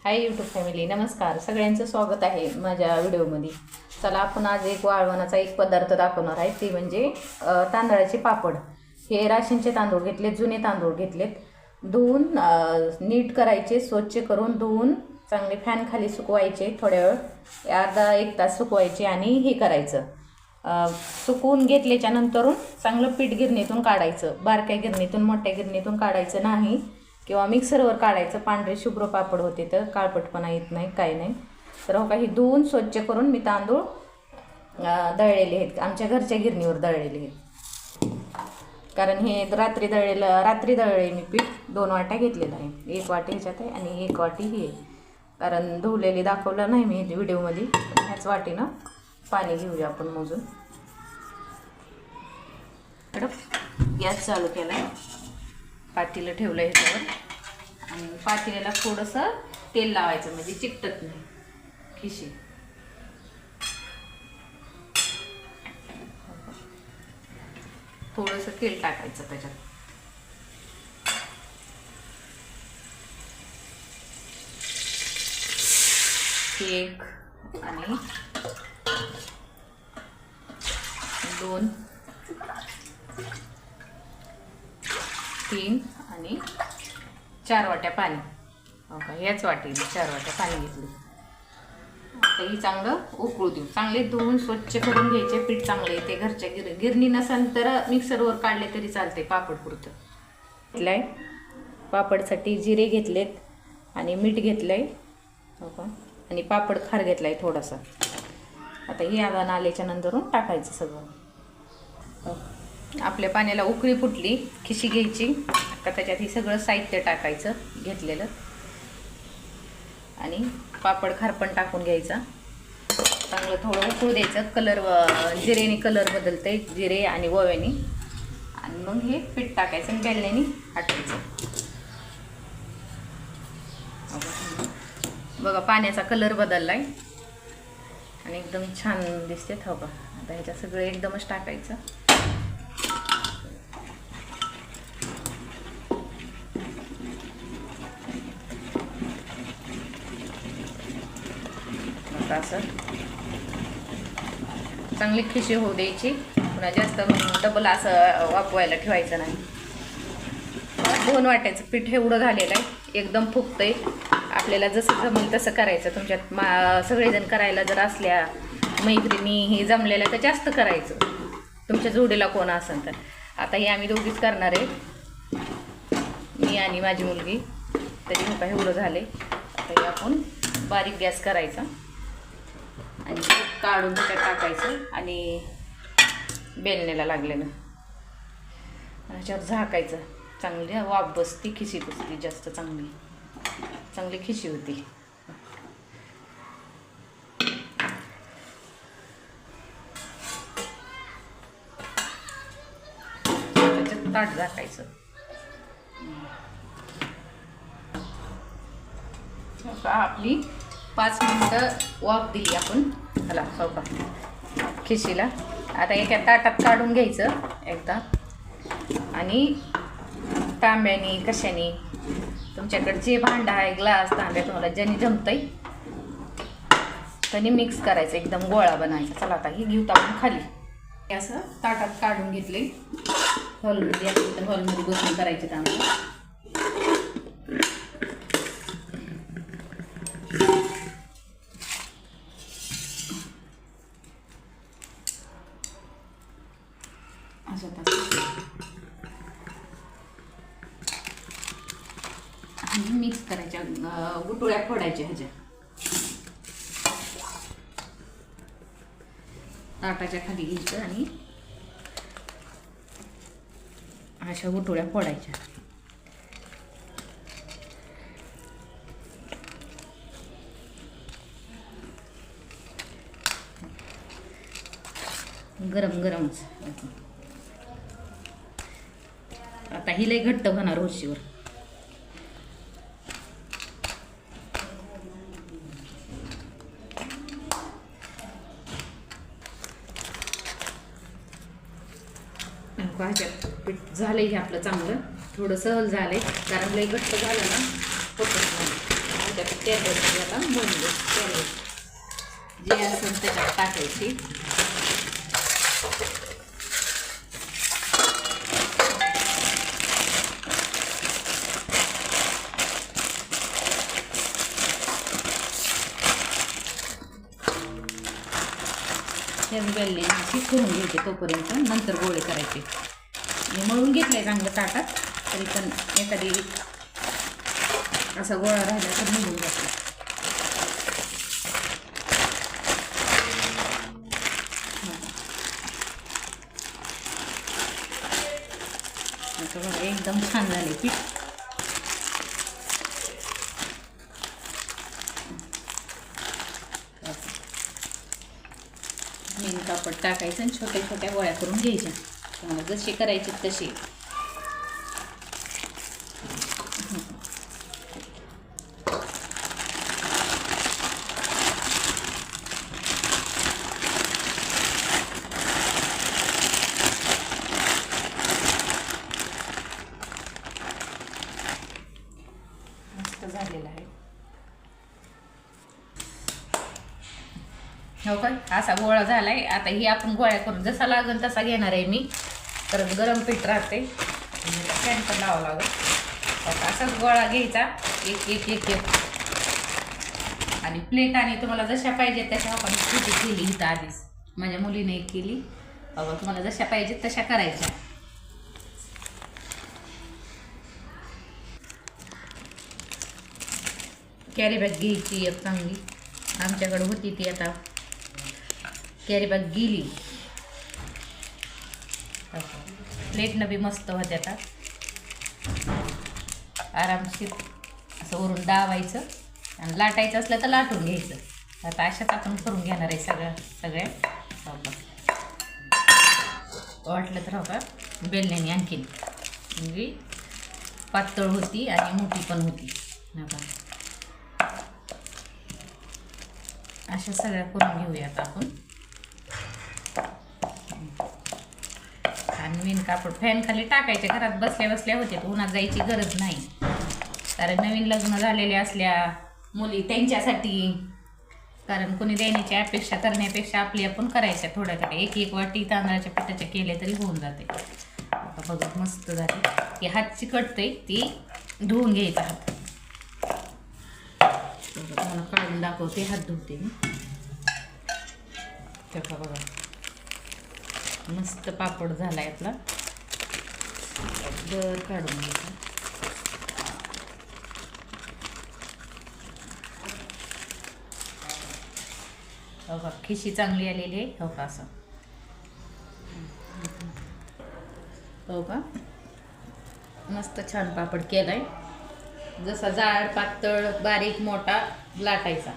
Hi YouTube family, नमस्कार. सगळ्यांचं स्वागत आहे माझ्या व्हिडिओमध्ये. चला आपण आज एक वाळवणाचा एक पदार्थ दाखवणार आहे, ते म्हणजे तांदळाचे पापड. हे राशनचे तांदूळ घेतलेत, जुने तांदूळ घेतलेत, धुवून नीट करायचे, स्वच्छ करून धुवून चांगले फॅन खाली सुकवायचे, थोड्या वेळ अर्धा एक तास सुकवायचे आणि हे करायचं. सुकवून घेतल्याच्या नंतरून चांगलं पीठ गिरणीतून काढायचं, बारक्या गिरणीतून मोठ्या गिरणीतून काढायचं नाही, किंवा मिक्सरवर काढायचं. पांढरे शुभ्र पापड होते, तर काळपटपणा येत नाही, काही नाही. तर हो काही धुवून स्वच्छ करून मी तांदूळ दळलेले आहेत, आमच्या घरच्या गिरणीवर दळलेले आहेत. कारण हे रात्री दळले मी पीठ. 2 वाट्या घेतलेलं आहे, 1 वाटी ह्याच्यात आहे आणि 1 वाटी ही आहे. कारण धुवलेली दाखवलं नाही मी व्हिडिओमध्ये. ह्याच वाटीनं पाणी घेऊया आपण मोजून. गॅस चालू केला आहे, पातेलं ठेवलं ह्याच्यावर आणि पातेल्याला थोडंसं तेल लावायचं, म्हणजे चिकटत नाही खिशी. थोडंसं तेल टाकायचं त्याच्यात. एक आणि 2 3 आणि 4 वाट्या पाणी. हो का, याच वाटीने 4 वाट्या पाणी घेतली. आता ही चांगलं उकळू देऊ. चांगले धुवून स्वच्छ करून घ्यायचे. पीठ चांगले येते. घरच्या गिरणी नसेल तर मिक्सरवर काढले तरी चालते. पापड पुरतं घेतलंय. पापडसाठी जिरे घेतलेत आणि मीठ घेतलंय. हो का, आणि पापड खार घेतलाय थोडासा. आता ही आदान आल्याच्या नंतरून टाकायचं सगळं. आपल्या पाण्याला उकळी फुटली, खिशी घ्यायची. आता त्याच्यात हे सगळं साहित्य टाकायचं घेतलेलं आणि पापड खार पण टाकून घ्यायचा. चांगलं थोडं उकळू द्यायचं. कलर जिरेने कलर बदलते, जिरे आणि ओव्याने. आणि मग हे पीठ टाकायचं आणि बेलण्याने हटवायचं. बघा, पाण्याचा कलर बदललाय आणि एकदम छान दिसते. हो का, आता ह्याच्यात सगळं एकदमच टाकायचं. असं चांगली खिशी होऊ द्यायची. पुन्हा जास्त डबल असं वापवायला ठेवायचं नाही. 2 वाट्याचं पीठ एवढं झालेलं आहे, एकदम फुगतंय. आपल्याला जसं जमेल तसं करायचं. तुमच्यात सगळेजण करायला जर असल्या मैत्रिणी हे जमलेल्या तर जास्त करायचं, तुमच्या जोडीला कोण असेल तर. आता हे आम्ही दोघीच करणार आहे, मी आणि माझी मुलगी. तरी हो का एवढं झाले. आता हे आपण बारीक गॅस करायचा आणि काढून त्याच्यात टाकायचं आणि बेलण्याला लागलेलं ह्याच्यावर झाकायचं. चांगली वाफ बसती, खिशी बसती जास्त चांगली खिशी होती. त्याच्यात ताट झाकायचं. आपली 5 मिनिटं वाफ दिली आपण ह्याला. हो का, खिशीला. आता एका ताटात काढून घ्यायचं एकदा आणि तांब्यानी कशाने, तुमच्याकडे जे भांडं आहे, ग्लास, तांब्या, तुम्हाला ज्याने जमतंय त्याने मिक्स करायचं, एकदम गोळा बनायचा. चला आता ही घेऊ आपण खाली. असं ताटात काढून घेतले. हॉलमध्ये असं तर हॉलमध्ये बसून करायचे तांब्या. मिक्स करायच्या, गुटुळ्या फोडायच्या ह्याच्या ताटाच्या खाली घ्यायचं आणि अशा गुटुळ्या फोडायच्या. गरमच. आता ही लई घट्ट होणार होशीवर. पीठ झालंय हे आपलं चांगलं. थोडं सहल झालंय, कारण लई घट्ट झालं ना होतच नाही. तेलाची आता बनले तेल जे असेल त्याच्यात टाकायची. बेलने करून घ्यायचे तोपर्यंत, नंतर गोळे करायचे. मी मळून घेतले चांगलं ताटात, तरी पण एखादी असा गोळा राहिला तर निघून जातो. बघा एकदम छान झाले पीठ. मेन कापड टाकायचं आणि छोट्या छोट्या गोळ्या करून घ्यायच्या. तुम्हाला जशी करायची तशी. मस्त झालेला आहे. हो काय असा गोळा झालाय. आता ही आपण गोळ्या करून जसा लागेल तसा घेणार आहे मी. परत गरम पीठ राहते, फॅन पण लावावं लागेल. असाच गोळा घ्यायचा एक एक एक एक. आणि प्लेट आणि तुम्हाला जशा पाहिजेत तशा आपण पिठी केली इथं आधीच. माझ्या मुलीने एक केली. बाबा तुम्हाला जशा पाहिजेत तशा करायच्या. कॅरी बॅग घ्यायची एक चांगली. आमच्याकडे होती ती, आता कॅरी बॅग गेली. प्लेटनं बी मस्त होते. आता आरामशीर असं वरून दाबायचं आणि लाटायचं असलं तर लाटून घ्यायचं. आता अशाच आपण करून घेणार आहे सगळ्या. वाटलं तर हो का बेलण्याने आणखीन म्हणजे पातळ होती आणि मोठी पण होती. अशा सगळ्या करून घेऊया आता आपण. आणि मेन कापड फॅन खाली टाकायचे. घरात बसल्या बसल्या होते, उन्हात जायची गरज नाही. कारण नवीन लग्न झालेले असल्या मुली त्यांच्यासाठी, कारण कोणी देण्याची अपेक्षा करण्यापेक्षा आपली आपण करायच्या. थोड्या थोड्या एक एक वाटी तांदळाच्या पिठाच्या केले तरी होऊन जाते. आता बघा मस्त झाले. की हात चिकटते ती धुवून घ्यायचा हात. मला काढून दाखवते, हात धुते मी. तेव्हा बघा मस्त पापड झाला यातला. गर काढून घ्यायचा. हो का खिशी चांगली आलेली आहे. हो का असं हो का मस्त छान पापड केलाय. जसा जाड पातळ बारीक मोठा लाटायचा.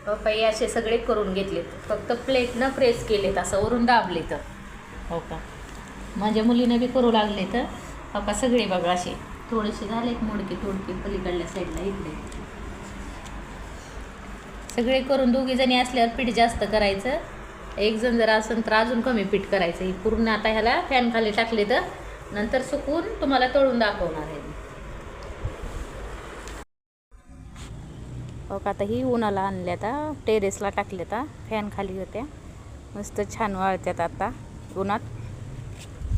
पपई असे सगळे करून घेतलेत. फक्त प्लेटनं प्रेस केलेत, असं वरून दाबले तर. हो का माझ्या मुलीनं बी करू लागले तर. हो का सगळे बघा असे थोडेसे झालेत मोडके तोडके पलीकडल्या साईडला इकडे. सगळे करून दोघी जणी असल्यावर पीठ जास्त करायचं. एक जण जर असेल तर अजून कमी पीठ करायचं. ही पूर्ण आता ह्याला फॅन खाली टाकले तर नंतर सुकून तुम्हाला तळून दाखवणार आहे. हो का आता ही उन्हाला आणल्यात, टेरेसला टाकल्यात. फॅन खाली होत्या, मस्त छान वाळत्यात आता उन्हात.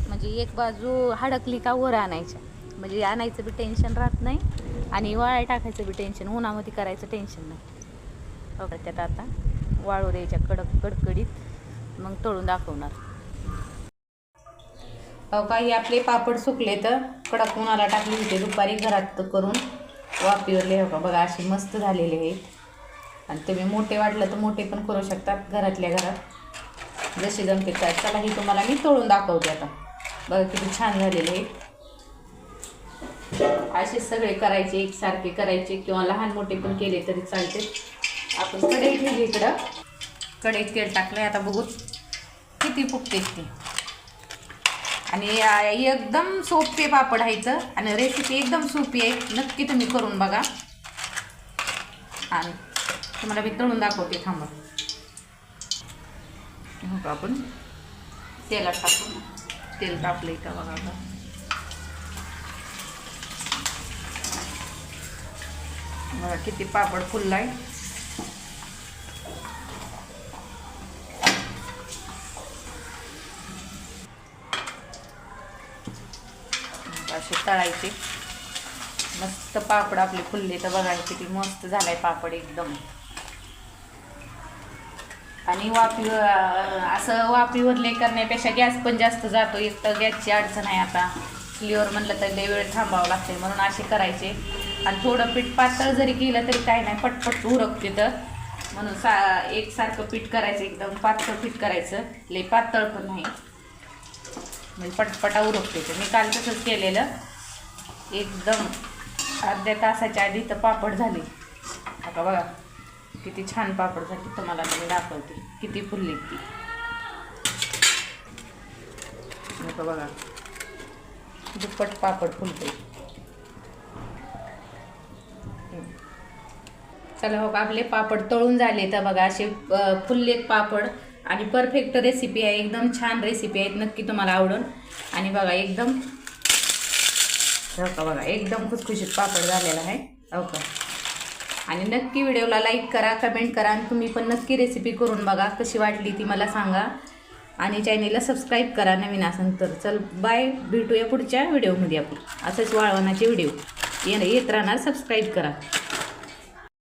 म्हणजे एक बाजू हडकली का वर आणायच्या, म्हणजे आणायचं बी टेन्शन राहत नाही आणि वाळाय टाकायचं बी टेन्शन, उन्हामध्ये करायचं टेन्शन नाही. हो का त्यात आता वाळू द्यायच्या कडक कडकडीत, मग तळून दाखवणार. हो का हे आपले पापड सुकले तर कडक उन्हाला टाकले होते दुपारी घरात करून वाफेवरले. हो का बघा असे मस्त झालेले आहेत. आणि तुम्ही मोठे वाटलं तर मोठे पण करू शकतात घरातल्या घरात जसे जमते काय. चला ही तुम्हाला मी तळून दाखवते आता. बघा किती छान झालेले आहेत. असे सगळे करायचे, एकसारखे करायचे किंवा लहान मोठे पण केले तरी चालते. आपण कढई ठेवली इकडं, कढईत तेल टाकलं. आता बघू किती फुगते ते. आणि एकदम सोपे पापड व्हायचं आणि रेसिपी एकदम सोपी आहे. नक्की तुम्ही करून बघा आणि तुम्हाला मी तळून दाखवते. थांबा हो आपण तेलात टाकून. तेल तापलंय का बघा आता. बघा किती पापड फुललाय. असे तळायचे. मस्त पापड आपले फुलले तर बघा किती मस्त झालाय पापड एकदम. आणि असं वाफीवरले करण्यापेक्षा गॅस पण जास्त जातो. एक तर गॅसची अडचण आहे. आता चुलीवर म्हणलं तर लय वेळ थांबावं लागते, म्हणून असे करायचे. आणि थोडं पीठ पातळ जरी केलं तरी काही नाही, पटपट उरकते. तर म्हणून एकसारखं पीठ करायचं, एकदम पातळ पीठ करायचं, लय पातळ पण नाही, म्हणजे पटपटा उरकते. तर मी काल तसंच केलेलं. एकदम अर्ध्या तासाच्या आधी तर पापड झाले. आता बघा किती छान पापड झाली. तुम्हाला मी दाखवते किती फुलली ती. बघा दुप्पट पापड फुलते. चला हो, आपले पापड तळून झाले. तर बघा असे फुललेत पापड. आणि परफेक्ट रेसिपी आहे, एकदम छान रेसिपी आहे, नक्की तुम्हाला आवडेल. आणि बघा एकदम बघा एकदम खुसखुशीत पापड झालेला आहे. हो का. आणि नक्की व्हिडिओला लाईक करा, कमेंट करा. आणि तुम्ही पण नक्की रेसिपी करून बघा, कशी वाटली ती मला सांगा. आणि चॅनेलला सबस्क्राईब करा नवीन असेल तर. चल बाय, भेटूया पुढच्या व्हिडिओमध्ये. आपण असंच वाळवणाचे व्हिडिओ येत राहणार. सबस्क्राईब करा.